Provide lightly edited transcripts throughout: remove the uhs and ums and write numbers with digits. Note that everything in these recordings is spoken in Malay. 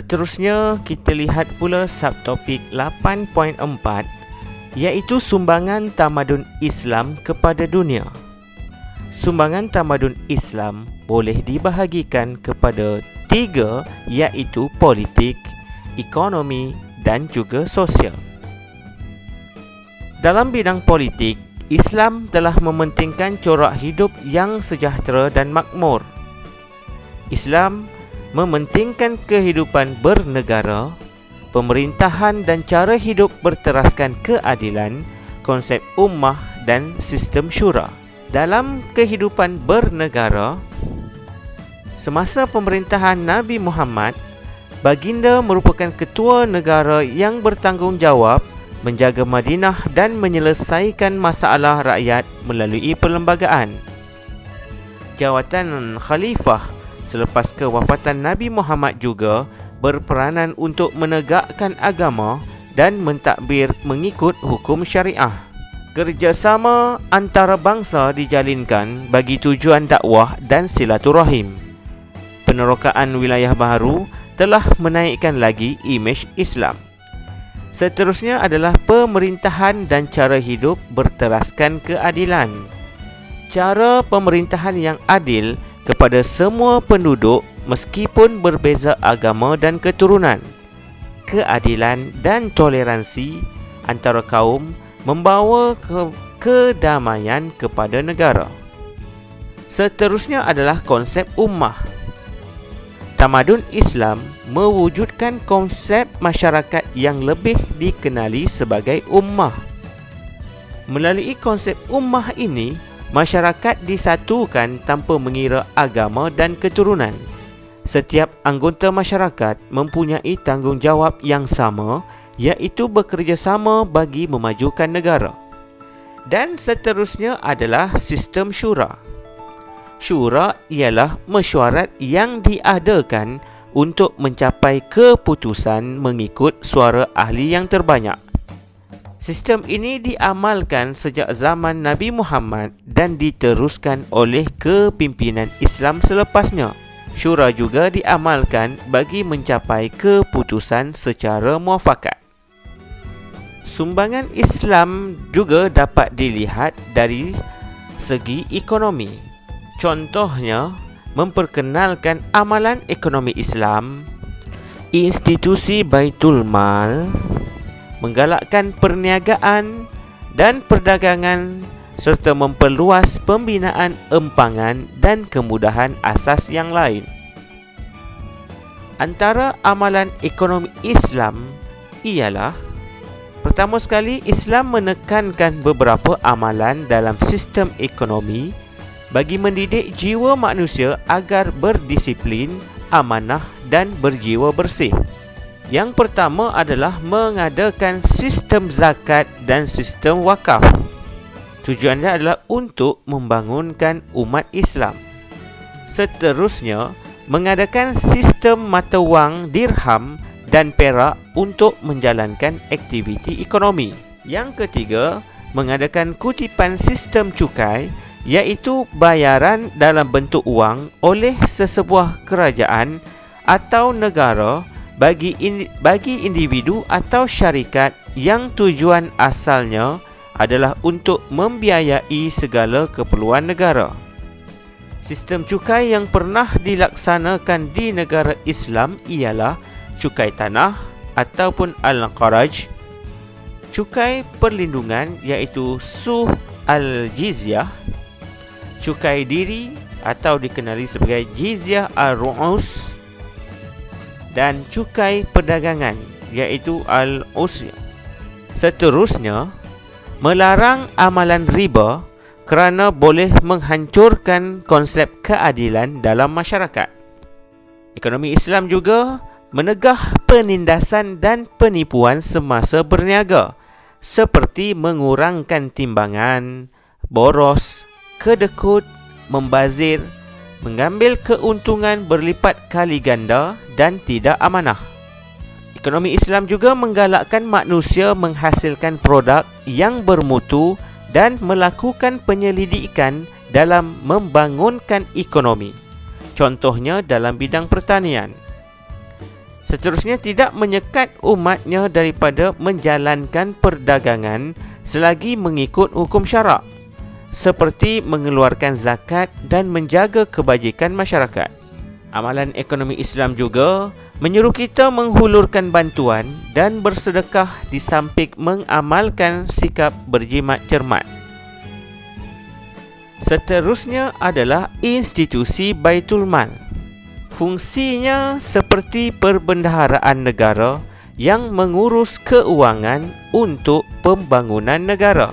Seterusnya, kita lihat pula subtopik 8.4, iaitu sumbangan tamadun Islam kepada dunia. Sumbangan tamadun Islam boleh dibahagikan kepada 3, iaitu politik, ekonomi dan juga sosial. Dalam bidang politik, Islam telah mementingkan corak hidup yang sejahtera dan makmur. Islam mementingkan kehidupan bernegara, pemerintahan dan cara hidup berteraskan keadilan, konsep ummah dan sistem syura. Dalam kehidupan bernegara, semasa pemerintahan Nabi Muhammad, baginda merupakan ketua negara yang bertanggungjawab menjaga Madinah dan menyelesaikan masalah rakyat melalui perlembagaan. Jawatan khalifah selepas kewafatan Nabi Muhammad juga berperanan untuk menegakkan agama dan mentadbir mengikut hukum syariah. Kerjasama antarabangsa dijalinkan bagi tujuan dakwah dan silaturahim. Penerokaan wilayah baharu telah menaikkan lagi imej Islam. Seterusnya adalah pemerintahan dan cara hidup berteraskan keadilan. Cara pemerintahan yang adil kepada semua penduduk meskipun berbeza agama dan keturunan. Keadilan dan toleransi antara kaum membawa kedamaian kepada negara. Seterusnya adalah konsep ummah. Tamadun Islam mewujudkan konsep masyarakat yang lebih dikenali sebagai ummah. Melalui konsep ummah ini, masyarakat disatukan tanpa mengira agama dan keturunan. Setiap anggota masyarakat mempunyai tanggungjawab yang sama, iaitu bekerjasama bagi memajukan negara. Dan seterusnya adalah sistem syura. Syura ialah mesyuarat yang diadakan untuk mencapai keputusan mengikut suara ahli yang terbanyak. Sistem ini diamalkan sejak zaman Nabi Muhammad dan diteruskan oleh kepimpinan Islam selepasnya. Syura juga diamalkan bagi mencapai keputusan secara muafakat. Sumbangan Islam juga dapat dilihat dari segi ekonomi. Contohnya, memperkenalkan amalan ekonomi Islam, institusi Baitul Mal, menggalakkan perniagaan dan perdagangan serta memperluas pembinaan empangan dan kemudahan asas yang lain. Antara amalan ekonomi Islam ialah: pertama sekali, Islam menekankan beberapa amalan dalam sistem ekonomi bagi mendidik jiwa manusia agar berdisiplin, amanah dan berjiwa bersih. Yang pertama adalah mengadakan sistem zakat dan sistem wakaf. Tujuannya adalah untuk membangunkan umat Islam. Seterusnya, mengadakan sistem mata wang dirham dan perak untuk menjalankan aktiviti ekonomi. Yang ketiga, mengadakan kutipan sistem cukai, iaitu bayaran dalam bentuk wang oleh sesebuah kerajaan atau negara bagi individu atau syarikat yang tujuan asalnya adalah untuk membiayai segala keperluan negara. Sistem cukai yang pernah dilaksanakan di negara Islam ialah cukai tanah ataupun al-qaraj, cukai perlindungan iaitu suh al-jizyah, cukai diri atau dikenali sebagai jizyah al-ru'us, dan cukai perdagangan iaitu al-usyah. Seterusnya, melarang amalan riba kerana boleh menghancurkan konsep keadilan dalam masyarakat. Ekonomi Islam juga menegah penindasan dan penipuan semasa berniaga, seperti mengurangkan timbangan, boros, kedekut, membazir, mengambil keuntungan berlipat kali ganda dan tidak amanah. Ekonomi Islam juga menggalakkan manusia menghasilkan produk yang bermutu dan melakukan penyelidikan dalam membangunkan ekonomi. Contohnya dalam bidang pertanian. Seterusnya, tidak menyekat umatnya daripada menjalankan perdagangan selagi mengikut hukum syarak, seperti mengeluarkan zakat dan menjaga kebajikan masyarakat. Amalan ekonomi Islam juga menyuruh kita menghulurkan bantuan dan bersedekah di samping mengamalkan sikap berjimat cermat. Seterusnya adalah institusi Baitul Mal. Fungsinya seperti perbendaharaan negara yang mengurus keuangan untuk pembangunan negara.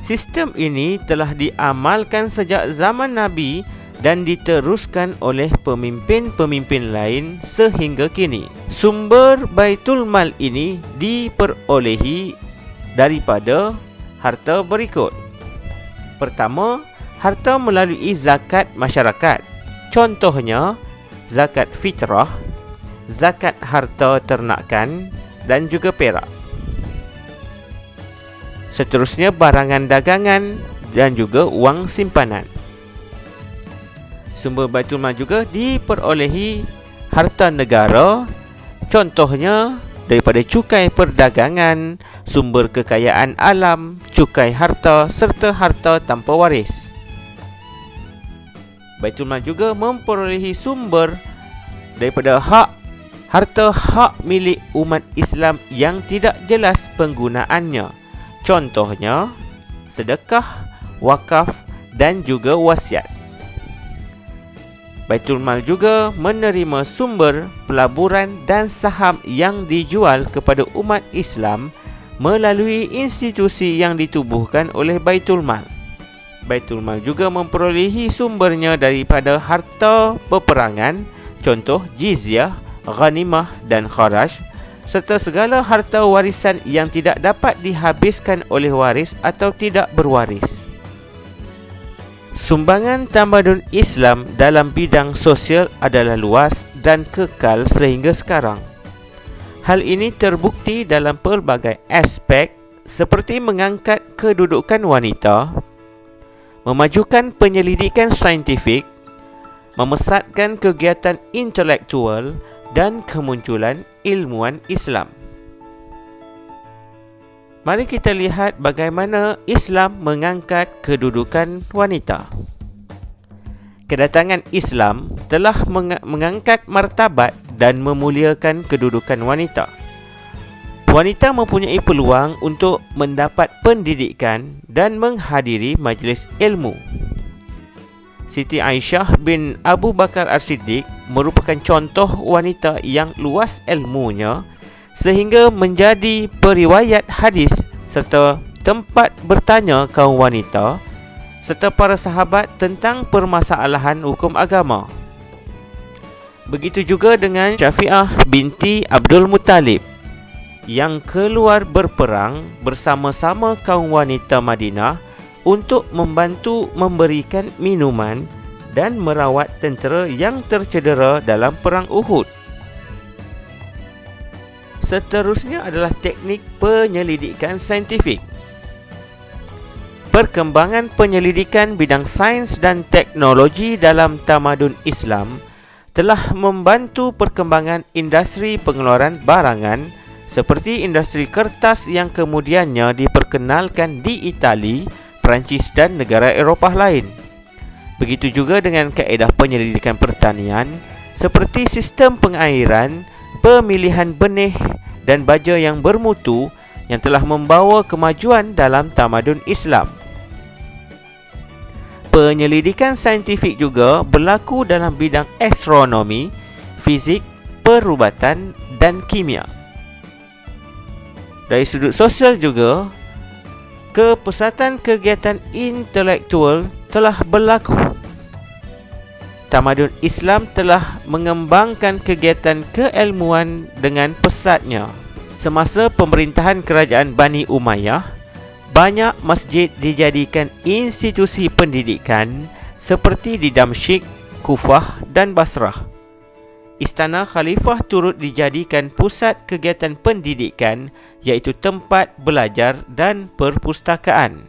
Sistem ini telah diamalkan sejak zaman Nabi dan diteruskan oleh pemimpin-pemimpin lain sehingga kini. Sumber Baitul Mal ini diperolehi daripada harta berikut. Pertama, harta melalui zakat masyarakat. Contohnya, zakat fitrah, zakat harta ternakan dan juga perak. Seterusnya, barangan dagangan dan juga wang simpanan. Sumber Baitul Mal juga diperolehi harta negara. Contohnya, daripada cukai perdagangan, sumber kekayaan alam, cukai harta serta harta tanpa waris. Baitul Mal juga memperolehi sumber daripada harta hak milik umat Islam yang tidak jelas penggunaannya. Contohnya, sedekah, wakaf dan juga wasiat. Baitul Mal juga menerima sumber pelaburan dan saham yang dijual kepada umat Islam melalui institusi yang ditubuhkan oleh Baitul Mal. Baitul Mal juga memperolehi sumbernya daripada harta peperangan, contoh jizyah, ghanimah dan kharaj, serta segala harta warisan yang tidak dapat dihabiskan oleh waris atau tidak berwaris. Sumbangan tamadun Islam dalam bidang sosial adalah luas dan kekal sehingga sekarang. Hal ini terbukti dalam pelbagai aspek seperti mengangkat kedudukan wanita, memajukan penyelidikan saintifik, memesatkan kegiatan intelektual dan kemunculan ilmuwan Islam. Mari kita lihat bagaimana Islam mengangkat kedudukan wanita. Kedatangan Islam telah mengangkat martabat dan memuliakan kedudukan wanita. Wanita mempunyai peluang untuk mendapat pendidikan dan menghadiri majlis ilmu. Siti Aisyah bin Abu Bakar As-Siddiq merupakan contoh wanita yang luas ilmunya sehingga menjadi periwayat hadis serta tempat bertanya kaum wanita serta para sahabat tentang permasalahan hukum agama. Begitu juga dengan Syafi'ah binti Abdul Muttalib yang keluar berperang bersama-sama kaum wanita Madinah untuk membantu memberikan minuman dan merawat tentera yang tercedera dalam perang Uhud. Seterusnya adalah teknik penyelidikan saintifik. Perkembangan penyelidikan bidang sains dan teknologi dalam tamadun Islam telah membantu perkembangan industri pengeluaran barangan seperti industri kertas yang kemudiannya diperkenalkan di Itali, Perancis dan negara Eropah lain. Begitu juga dengan kaedah penyelidikan pertanian seperti sistem pengairan, pemilihan benih dan baja yang bermutu yang telah membawa kemajuan dalam tamadun Islam. Penyelidikan saintifik juga berlaku dalam bidang astronomi, fizik, perubatan dan kimia. Dari sudut sosial juga, kepesatan kegiatan intelektual telah berlaku. Tamadun Islam telah mengembangkan kegiatan keilmuan dengan pesatnya. Semasa pemerintahan kerajaan Bani Umayyah, banyak masjid dijadikan institusi pendidikan seperti di Damsyik, Kufah dan Basrah. Istana Khalifah turut dijadikan pusat kegiatan pendidikan iaitu tempat belajar dan perpustakaan.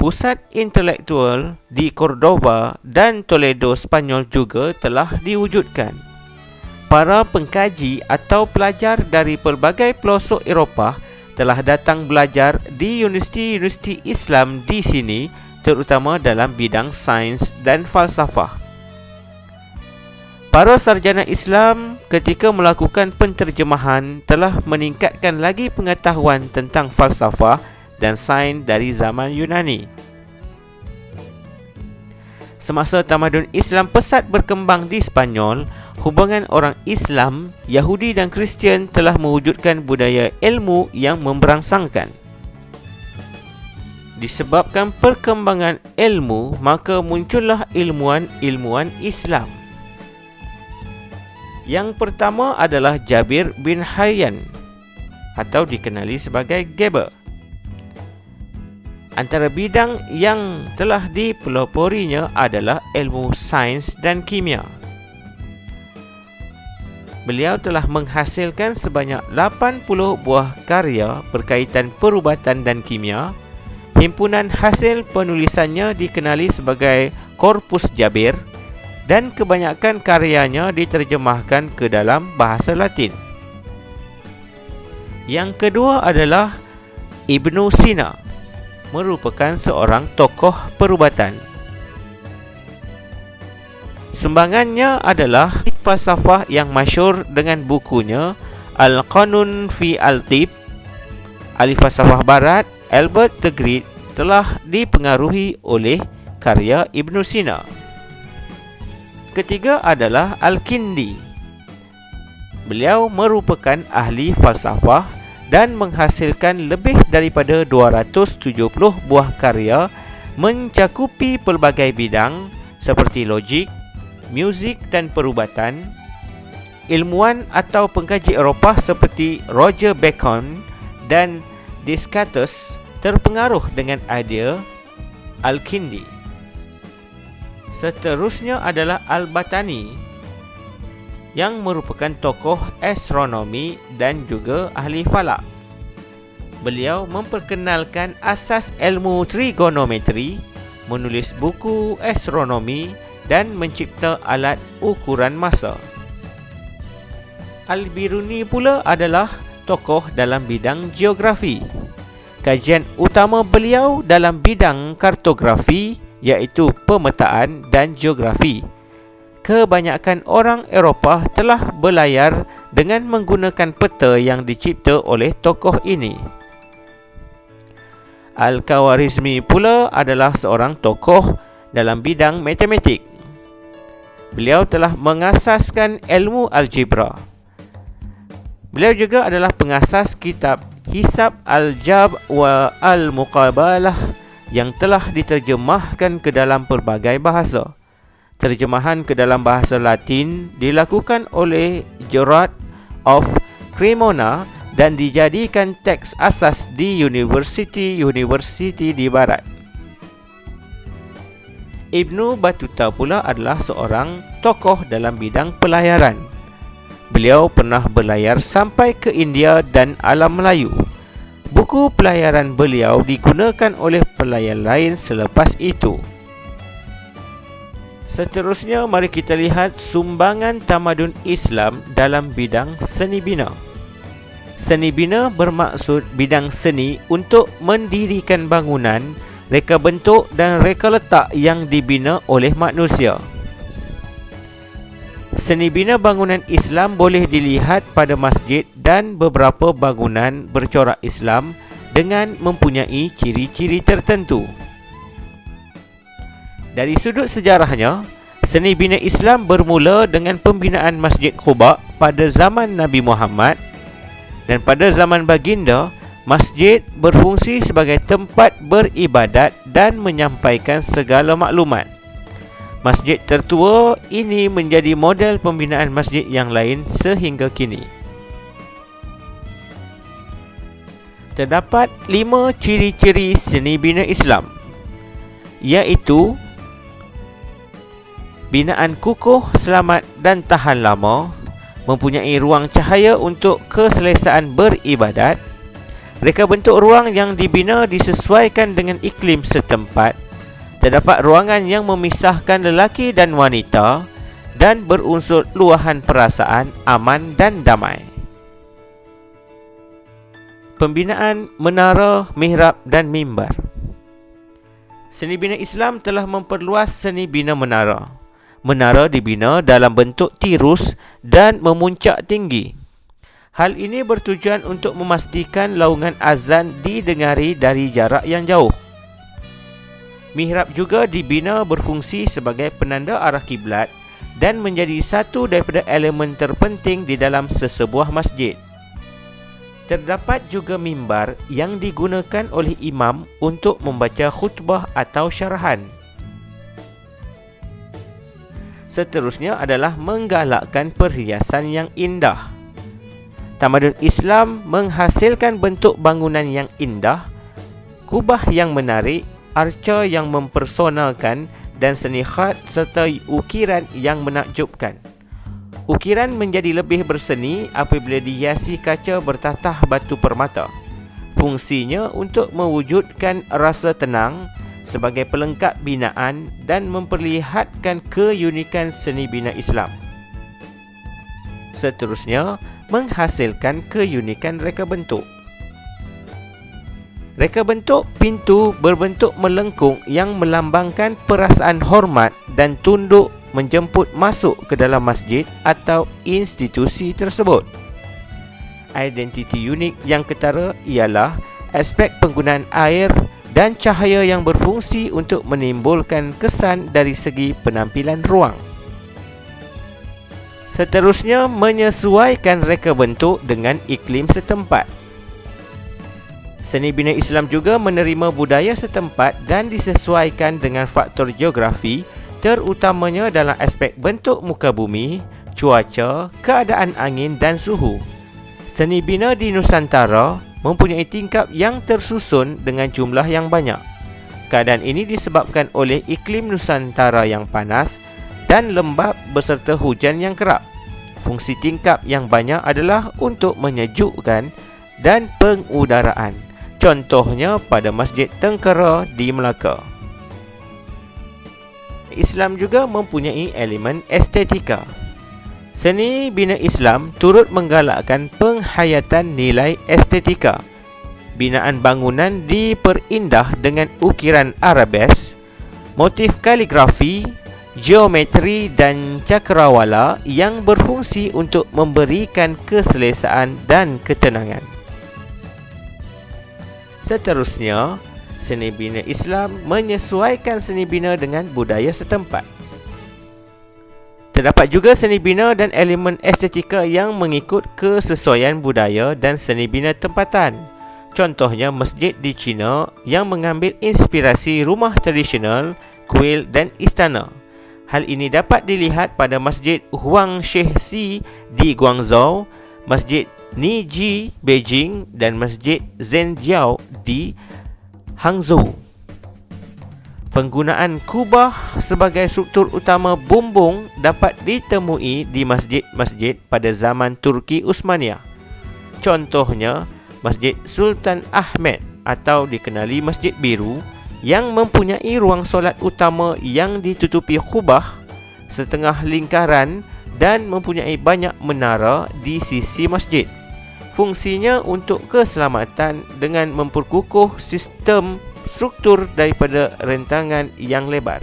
Pusat intelektual di Cordoba dan Toledo, Spanyol juga telah diwujudkan. para pengkaji atau pelajar dari pelbagai pelosok Eropah telah datang belajar di universiti-universiti Islam di sini, terutama dalam bidang sains dan falsafah. Para sarjana Islam ketika melakukan penterjemahan telah meningkatkan lagi pengetahuan tentang falsafah dan sains dari zaman Yunani. Semasa tamadun Islam pesat berkembang di Spanyol, hubungan orang Islam, Yahudi dan Kristian telah mewujudkan budaya ilmu yang memberangsangkan. Disebabkan perkembangan ilmu, maka muncullah ilmuwan-ilmuwan Islam. Yang pertama adalah Jabir bin Hayyan atau dikenali sebagai Geber. Antara bidang yang telah dipeloporinya adalah ilmu sains dan kimia. Beliau telah menghasilkan sebanyak 80 buah karya berkaitan perubatan dan kimia. Himpunan hasil penulisannya dikenali sebagai Korpus Jabir dan kebanyakan karyanya diterjemahkan ke dalam bahasa Latin. Yang kedua adalah Ibnu Sina, merupakan seorang tokoh perubatan. Sumbangannya adalah falsafah yang masyhur dengan bukunya Al-Qanun fi Al-Tib. Ahli falsafah barat Albert the Great telah dipengaruhi oleh karya Ibnu Sina. Ketiga adalah Al-Kindi. Beliau merupakan ahli falsafah dan menghasilkan lebih daripada 270 buah karya mencakupi pelbagai bidang seperti logik, muzik dan perubatan. Ilmuwan atau pengkaji Eropah seperti Roger Bacon dan Descartes terpengaruh dengan idea Al-Kindi. Seterusnya adalah Al-Batani yang merupakan tokoh astronomi dan juga ahli falak. Beliau memperkenalkan asas ilmu trigonometri, menulis buku astronomi dan mencipta alat ukuran masa. Al-Biruni pula adalah tokoh dalam bidang geografi. Kajian utama beliau dalam bidang kartografi iaitu pemetaan dan geografi. Kebanyakan orang Eropah telah berlayar dengan menggunakan peta yang dicipta oleh tokoh ini. Al-Khawarizmi pula adalah seorang tokoh dalam bidang matematik. Beliau telah mengasaskan ilmu algebra. Beliau juga adalah pengasas kitab Hisab Al-Jab wa Al-Muqabalah yang telah diterjemahkan ke dalam pelbagai bahasa. Terjemahan ke dalam bahasa Latin dilakukan oleh Gerard of Cremona dan dijadikan teks asas di universiti-universiti di barat. Ibnu Battuta pula adalah seorang tokoh dalam bidang pelayaran. Beliau pernah berlayar sampai ke India dan alam Melayu. Buku pelayaran beliau digunakan oleh pelayar lain selepas itu. Seterusnya, mari kita lihat sumbangan tamadun Islam dalam bidang seni bina. Seni bina bermaksud bidang seni untuk mendirikan bangunan, reka bentuk dan reka letak yang dibina oleh manusia. Seni bina bangunan Islam boleh dilihat pada masjid dan beberapa bangunan bercorak Islam dengan mempunyai ciri-ciri tertentu. Dari sudut sejarahnya, seni bina Islam bermula dengan pembinaan Masjid Quba pada zaman Nabi Muhammad, dan pada zaman baginda, masjid berfungsi sebagai tempat beribadat dan menyampaikan segala maklumat. Masjid tertua ini menjadi model pembinaan masjid yang lain sehingga kini. Terdapat 5 ciri-ciri seni bina Islam, iaitu binaan kukuh, selamat dan tahan lama, mempunyai ruang cahaya untuk keselesaan beribadat, reka bentuk ruang yang dibina disesuaikan dengan iklim setempat, terdapat ruangan yang memisahkan lelaki dan wanita, dan berunsur luahan perasaan aman dan damai. Pembinaan menara, mihrab dan mimbar. Seni bina Islam telah memperluas seni bina menara. Menara dibina dalam bentuk tirus dan memuncak tinggi. Hal ini bertujuan untuk memastikan laungan azan didengari dari jarak yang jauh. Mihrab juga dibina berfungsi sebagai penanda arah kiblat dan menjadi satu daripada elemen terpenting di dalam sesebuah masjid. Terdapat juga mimbar yang digunakan oleh imam untuk membaca khutbah atau syarahan. Seterusnya adalah menggalakkan perhiasan yang indah. Tamadun Islam menghasilkan bentuk bangunan yang indah, kubah yang menarik, arca yang mempersonakan dan seni khat serta ukiran yang menakjubkan. Ukiran menjadi lebih berseni apabila dihiasi kaca bertatah batu permata. Fungsinya untuk mewujudkan rasa tenang sebagai pelengkap binaan dan memperlihatkan keunikan seni bina Islam. Seterusnya, menghasilkan keunikan reka bentuk. Reka bentuk pintu berbentuk melengkung yang melambangkan perasaan hormat dan tunduk menjemput masuk ke dalam masjid atau institusi tersebut. Identiti unik yang ketara ialah aspek penggunaan air dan cahaya yang berfungsi untuk menimbulkan kesan dari segi penampilan ruang. Seterusnya, menyesuaikan reka bentuk dengan iklim setempat. Seni bina Islam juga menerima budaya setempat dan disesuaikan dengan faktor geografi, terutamanya dalam aspek bentuk muka bumi, cuaca, keadaan angin dan suhu. Seni bina di Nusantara mempunyai tingkap yang tersusun dengan jumlah yang banyak. Keadaan ini disebabkan oleh iklim Nusantara yang panas dan lembap beserta hujan yang kerap. Fungsi tingkap yang banyak adalah untuk menyejukkan dan pengudaraan. Contohnya pada Masjid Tengkera di Melaka. Islam juga mempunyai elemen estetika. Seni bina Islam turut menggalakkan penghayatan nilai estetika. Binaan bangunan diperindah dengan ukiran arabes, motif kaligrafi, geometri dan cakrawala yang berfungsi untuk memberikan keselesaan dan ketenangan. Seterusnya, seni bina Islam menyesuaikan seni bina dengan budaya setempat. Terdapat juga seni bina dan elemen estetika yang mengikut kesesuaian budaya dan seni bina tempatan. Contohnya masjid di China yang mengambil inspirasi rumah tradisional, kuil dan istana. Hal ini dapat dilihat pada Masjid Huangshixi di Guangzhou, Masjid Niji Beijing dan Masjid Zhenjiao di Hangzhou. Penggunaan kubah sebagai struktur utama bumbung dapat ditemui di masjid-masjid pada zaman Turki Utsmaniyah. Contohnya, Masjid Sultan Ahmed atau dikenali Masjid Biru yang mempunyai ruang solat utama yang ditutupi kubah setengah lingkaran dan mempunyai banyak menara di sisi masjid. Fungsinya untuk keselamatan dengan memperkukuh sistem struktur daripada rentangan yang lebar.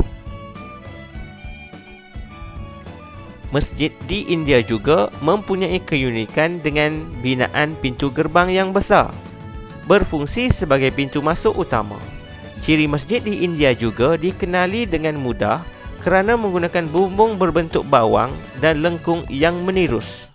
Masjid di India juga mempunyai keunikan dengan binaan pintu gerbang yang besar, berfungsi sebagai pintu masuk utama. Ciri masjid di India juga dikenali dengan mudah kerana menggunakan bumbung berbentuk bawang dan lengkung yang menirus.